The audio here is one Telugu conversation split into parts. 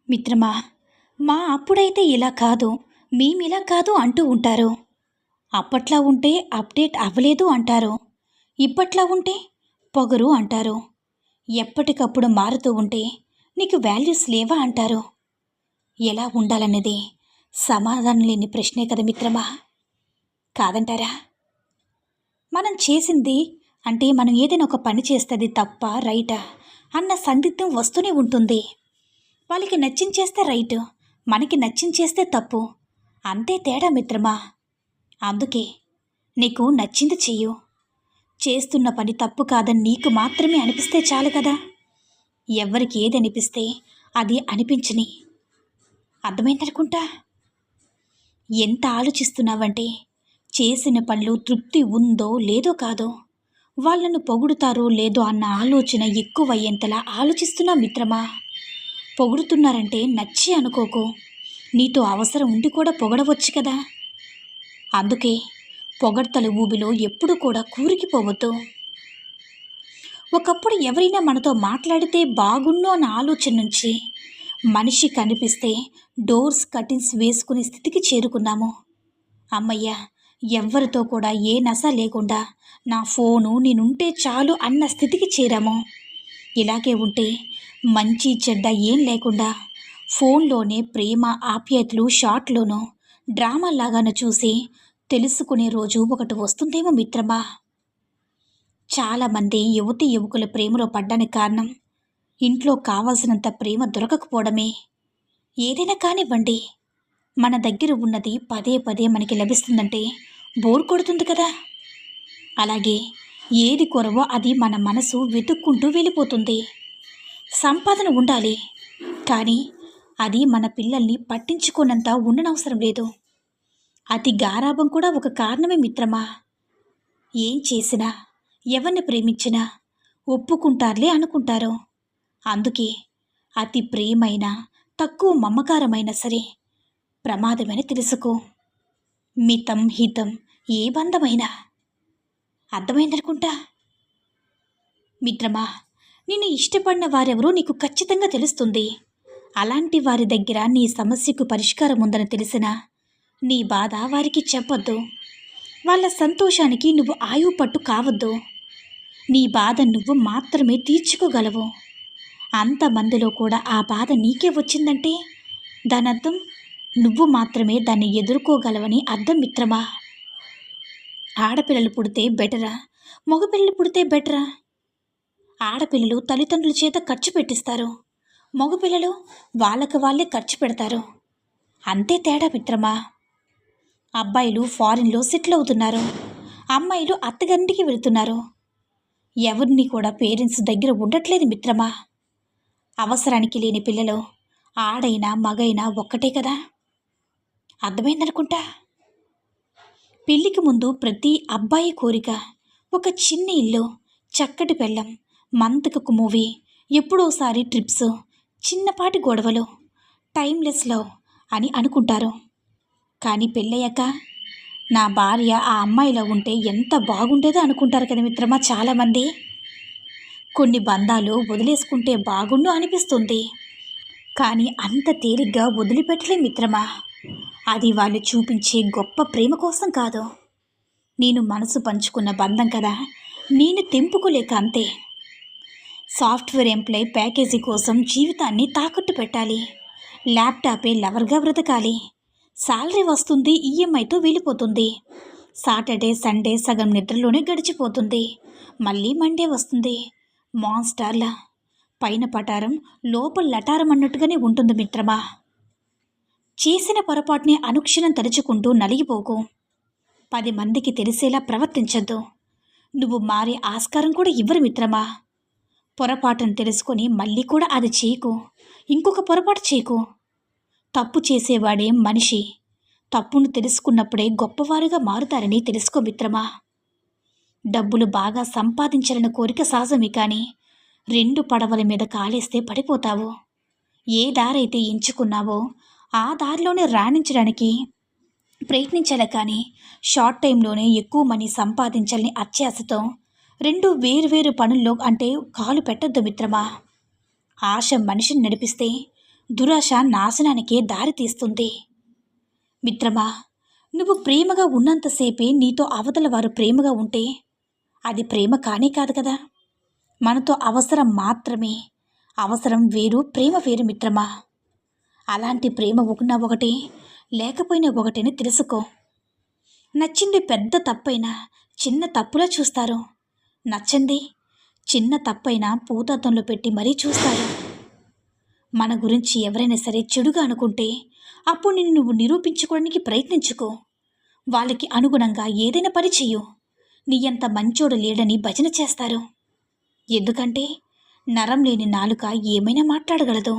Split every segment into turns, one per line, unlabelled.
మిత్రమా, మా అప్పుడైతే ఇలా కాదు, మేమిలా కాదు అంటూ ఉంటారు. అప్పట్లా ఉంటే అప్డేట్ అవ్వలేదు అంటారు. ఇప్పట్లా ఉంటే పొగరు అంటారు. ఎప్పటికప్పుడు మారుతూ ఉంటే నీకు వాల్యూస్ లేవా అంటారు. ఎలా ఉండాలన్నది సమాధానం లేని ప్రశ్నే కదా మిత్రమా, కాదంటారా? మనం చేసింది అంటే మనం ఏదైనా ఒక పని చేస్తుంది తప్ప రైటా అన్న సందిగ్ధం వస్తూనే ఉంటుంది. వాళ్ళకి నచ్చింది చేస్తే రైట్, మనకి నచ్చింది చేస్తే తప్పు, అంతే తేడా మిత్రమా. అందుకే నీకు నచ్చింది చెయ్యు. చేస్తున్న పని తప్పు కాదని నీకు మాత్రమే అనిపిస్తే చాలు కదా. ఎవరికి ఏది అనిపిస్తే అది అనిపించని. అర్థమైందనుకుంటా. ఎంత ఆలోచిస్తున్నావంటే చేసిన పనులు తృప్తి ఉందో లేదో కాదో, వాళ్ళను పొగుడుతారో లేదో అన్న ఆలోచన ఎక్కువయ్యేంతలా ఆలోచిస్తున్నా మిత్రమా. పొగుడుతున్నారంటే నచ్చి అనుకోకు, నీతో అవసరం ఉండి కూడా పొగడవచ్చు కదా. అందుకే పొగడ్తల ఊబిలో ఎప్పుడు కూడా కూరికిపోవద్దు. ఒకప్పుడు ఎవరైనా మనతో మాట్లాడితే బాగుండు అన్న ఆలోచన నుంచి మనిషి కనిపిస్తే డోర్స్ కర్టెన్స్ వేసుకునే స్థితికి చేరుకున్నాము. అమ్మయ్య, ఎవ్వరితో కూడా ఏ నశ లేకుండా నా ఫోను నేనుంటే చాలు అన్న స్థితికి చేరాము. ఇలాగే ఉంటే మంచి చెడ్డ ఏం లేకుండా ఫోన్లోనే ప్రేమ ఆప్యాయతలు షార్ట్లోనూ డ్రామాలాగాను చూసి తెలుసుకునే రోజు ఒకటి వస్తుందేమో మిత్రమా. చాలామంది యువతి యువకుల ప్రేమలో పడ్డానికి కారణం ఇంట్లో కావాల్సినంత ప్రేమ దొరకకపోవడమే. ఏదైనా కానివ్వండి, మన దగ్గర ఉన్నది పదే పదే మనకి లభిస్తుందంటే బోర్ కొడుతుంది కదా. అలాగే ఏది కొరవో అది మన మనసు వెతుక్కుంటూ వెళ్ళిపోతుంది. సంపాదన ఉండాలి, కానీ అది మన పిల్లల్ని పట్టించుకోనంత ఉండనవసరం లేదు. అతి గారాబం కూడా ఒక కారణమే మిత్రమా. ఏం చేసినా ఎవరిని ప్రేమించినా ఒప్పుకుంటారులే అనుకుంటారు. అందుకే అతి ప్రేమైనా తక్కువ మమకారమైనా సరే ప్రమాదమని తెలుసుకో. మితం హితం ఏ బంధమైనా. అర్థమైందనుకుంటా. మిత్రమా, నిన్ను ఇష్టపడిన వారెవరో నీకు ఖచ్చితంగా తెలుస్తుంది. అలాంటి వారి దగ్గర నీ సమస్యకు పరిష్కారం ఉందని తెలిసినా నీ బాధ వారికి చెప్పొద్దు. వాళ్ళ సంతోషానికి నువ్వు ఆయువు పట్టు కావద్దు. నీ బాధ నువ్వు మాత్రమే తీర్చుకోగలవు. అంతమందిలో కూడా ఆ బాధ నీకే వచ్చిందంటే దానర్థం నువ్వు మాత్రమే దాన్ని ఎదుర్కోగలవని అర్థం మిత్రమా. ఆడపిల్లలు పుడితే బెటరా, మగపిల్లలు పుడితే బెటరా? ఆడపిల్లలు తల్లిదండ్రుల చేత ఖర్చు పెట్టిస్తారు, మగపిల్లలు వాళ్ళకి వాళ్ళే ఖర్చు పెడతారు. అంతే తేడా మిత్రమా. అబ్బాయిలు ఫారిన్లో సెటిల్ అవుతున్నారు, అమ్మాయిలు అత్తగారింటికి వెళుతున్నారు. ఎవరిని కూడా పేరెంట్స్ దగ్గర ఉండట్లేదు మిత్రమా. అవసరానికి లేని పిల్లలు ఆడైనా మగైనా ఒక్కటే కదా. అర్థమైందనుకుంటా. పెళ్ళికి ముందు ప్రతి అబ్బాయి కోరిక ఒక చిన్న ఇల్లు, చక్కటి పెళ్ళం, మంత్కి మూవీ, ఎప్పుడోసారి ట్రిప్స్, చిన్నపాటి గొడవలు, టైమ్లెస్ లవ్ అని అనుకుంటారు. కానీ పెళ్ళయ్యాక నా భార్య ఆ అమ్మాయిలో ఉంటే ఎంత బాగుండేదో అనుకుంటారు కదా మిత్రమా చాలామంది. కొన్ని బంధాలు వదిలేసుకుంటే బాగుండు అనిపిస్తుంది, కానీ అంత తేలిగ్గా వదిలిపెట్టలే మిత్రమా. అది వాళ్ళు చూపించే గొప్ప ప్రేమ కోసం కాదు. నేను మనసు పంచుకున్న బంధం కదా, నేను తెంపుకోలేక అంతే. సాఫ్ట్వేర్ ఎంప్లాయ్ ప్యాకేజీ కోసం జీవితాన్ని తాకట్టు పెట్టాలి. ల్యాప్టాపే లవర్గా బ్రతకాలి. శాలరీ వస్తుంది, ఈఎంఐతో వెళ్ళిపోతుంది. సాటర్డే సండే సగం నిద్రలోనే గడిచిపోతుంది. మళ్ళీ మండే వస్తుంది. మాన్స్టార్లా పైన పటారం లోపల లటారం అన్నట్టుగానే ఉంటుంది మిత్రమా. చేసిన పొరపాటుని అనుక్షణం తలుచుకుంటూ నలిగిపోకు. 10 మందికి తెలిసేలా ప్రవర్తించద్దు. నువ్వు మారే ఆస్కారం కూడా ఇవ్వరు మిత్రమా. పొరపాటును తెలుసుకొని మళ్ళీ కూడా అది చేయకు, ఇంకొక పొరపాటు చేయకు. తప్పు చేసేవాడే మనిషి. తప్పును తెలుసుకున్నప్పుడే గొప్పవారుగా మారుతారని తెలుసుకో మిత్రమా. డబ్బులు బాగా సంపాదించాలన్న కోరిక సహజమే, కానీ 2 పడవల మీద కాలేస్తే పడిపోతావు. ఏ దారైతే ఎంచుకున్నావో ఆ దారిలోనే రాణించడానికి ప్రయత్నించాలి, కానీ షార్ట్ టైంలోనే ఎక్కువ మనీ సంపాదించాలని అత్యాశతో 2 వేరువేరు పనుల్లో అంటే కాలు పెట్టద్దు మిత్రమా. ఆశ మనిషిని నడిపిస్తే దురాశ నాశనానికే దారి తీస్తుంది. మిత్రమా, నువ్వు ప్రేమగా ఉన్నంతసేపే నీతో అవతల వారు ప్రేమగా ఉంటే అది ప్రేమ కానే కాదు కదా. మనతో అవసరం మాత్రమే. అవసరం వేరు, ప్రేమ వేరు మిత్రమా. అలాంటి ప్రేమ ఉన్న ఒకటే, లేకపోయినా ఒకటేని తెలుసుకో. నచ్చింది పెద్ద తప్పైనా చిన్న తప్పులా చూస్తారు. నచ్చంది చిన్న తప్పైనా పూతద్దంలో పెట్టి మరీ చూస్తారు. మన గురించి ఎవరైనా సరే చెడుగా అనుకుంటే అప్పుడు నిన్ను నువ్వు నిరూపించుకోవడానికి ప్రయత్నించుకో. వాళ్ళకి అనుగుణంగా ఏదైనా పని చెయ్యు. నీ అంత మంచోడు లేడని భజన చేస్తారు. ఎందుకంటే నరం లేని నాలుక ఏమైనా మాట్లాడగలదు.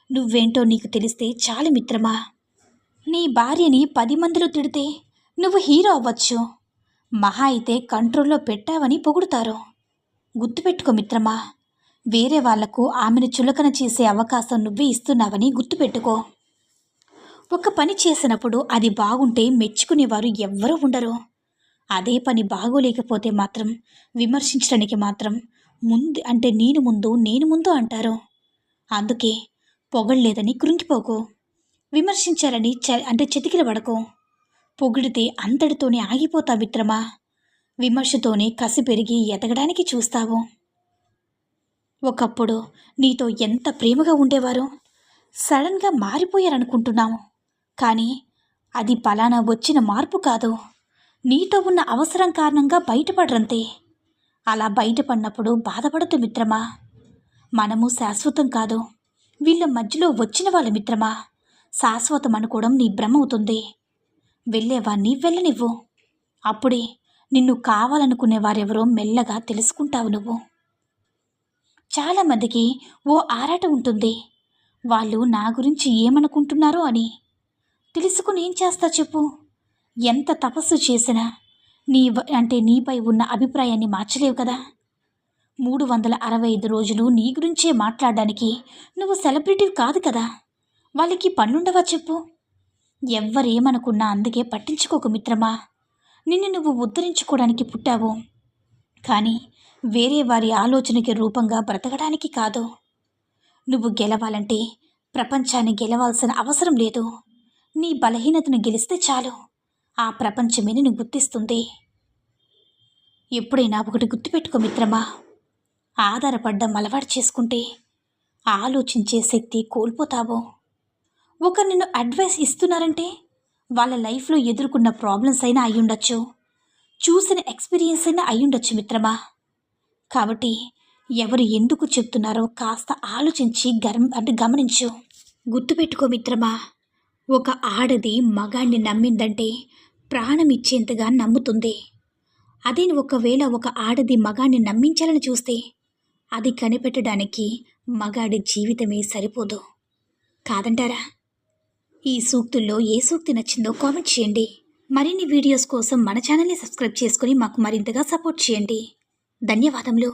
నువ్వేంటో నీకు తెలిస్తే చాలు మిత్రమా. నీ భార్యని 10 మందిలో తిడితే నువ్వు హీరో అవ్వచ్చు. మహా అయితే కంట్రోల్లో పెట్టావని పొగుడుతారు. గుర్తుపెట్టుకో మిత్రమా. వేరే వాళ్లకు ఆమెను చులకన చేసే అవకాశం నువ్వే ఇస్తున్నావని గుర్తుపెట్టుకో. ఒక పని చేసినప్పుడు అది బాగుంటే మెచ్చుకునేవారు ఎవ్వరూ ఉండరు. అదే పని బాగోలేకపోతే మాత్రం విమర్శించడానికి మాత్రం నేను ముందు అంటారు. అందుకే పొగళ్ళేదని కృంగిపోకు. విమర్శించాలని చతికిల పడకు. పొగిడితే అంతటితోనే ఆగిపోతా మిత్రమా. విమర్శతోనే కసి పెరిగి ఎదగడానికి చూస్తావు. ఒకప్పుడు నీతో ఎంత ప్రేమగా ఉండేవారో సడన్గా మారిపోయారనుకుంటున్నాము. కానీ అది పలానా వచ్చిన మార్పు కాదు. నీతో ఉన్న అవసరం కారణంగా బయటపడరంతే. అలా బయటపడినప్పుడు బాధపడదు మిత్రమా. మనము శాశ్వతం కాదు. వీళ్ళ మధ్యలో వచ్చిన వాళ్ళ మిత్రమా. శాశ్వతం అనుకోవడం నీ భ్రమ అవుతుంది. వెళ్ళేవాణ్ణి వెళ్ళనివ్వు. అప్పుడే నిన్ను కావాలనుకునేవారెవరో మెల్లగా తెలుసుకుంటావు నువ్వు. చాలామందికి ఓ ఆరాట ఉంటుంది. వాళ్ళు నా గురించి ఏమనుకుంటున్నారో అని. తెలుసుకుని ఏం చేస్తా చెప్పు. ఎంత తపస్సు చేసినా నీపై ఉన్న అభిప్రాయాన్ని మార్చలేవు కదా. 365 రోజులు నీ గురించే మాట్లాడడానికి నువ్వు సెలబ్రిటీ కాదు కదా. వాళ్ళకి పనుండవా చెప్పు. ఎవ్వరేమనుకున్నా అందుకే పట్టించుకోకు మిత్రమా. నిన్ను నువ్వు ఉద్ధరించుకోవడానికి పుట్టావు, కానీ వేరే వారి ఆలోచనకి రూపంగా బ్రతకడానికి కాదు. నువ్వు గెలవాలంటే ప్రపంచాన్ని గెలవాల్సిన అవసరం లేదు. నీ బలహీనతను గెలిస్తే చాలు. ఆ ప్రపంచమే నిన్ను గుర్తిస్తుంది. ఎప్పుడైనా ఒకటి గుర్తుపెట్టుకో మిత్రమా. ఆధారపడ్డం అలవాటు చేసుకుంటే ఆలోచించే శక్తి కోల్పోతావు. ఒకరు నిన్ను అడ్వైస్ ఇస్తున్నారంటే వాళ్ళ లైఫ్లో ఎదుర్కొన్న ప్రాబ్లమ్స్ అయినా అయ్యుండొచ్చు, చూసిన ఎక్స్పీరియన్స్ అయినా అయ్యుండొచ్చు మిత్రమా. కాబట్టి ఎవరు ఎందుకు చెప్తున్నారో కాస్త ఆలోచించి గమనించు. గుర్తుపెట్టుకో మిత్రమా. ఒక ఆడది మగాణ్ణి నమ్మిందంటే ప్రాణం ఇచ్చేంతగా నమ్ముతుంది. అదే ఒకవేళ ఒక ఆడది మగాణ్ణి నమ్మించాలని చూస్తే అది కనిపెట్టడానికి మగాడి జీవితమే సరిపోదు. కాదంటారా? ఈ సూక్తుల్లో ఏ సూక్తి నచ్చిందో కామెంట్ చేయండి. మరిన్ని వీడియోస్ కోసం మన ఛానల్ని సబ్స్క్రైబ్ చేసుకుని మాకు మరింతగా సపోర్ట్ చేయండి. ధన్యవాదములు.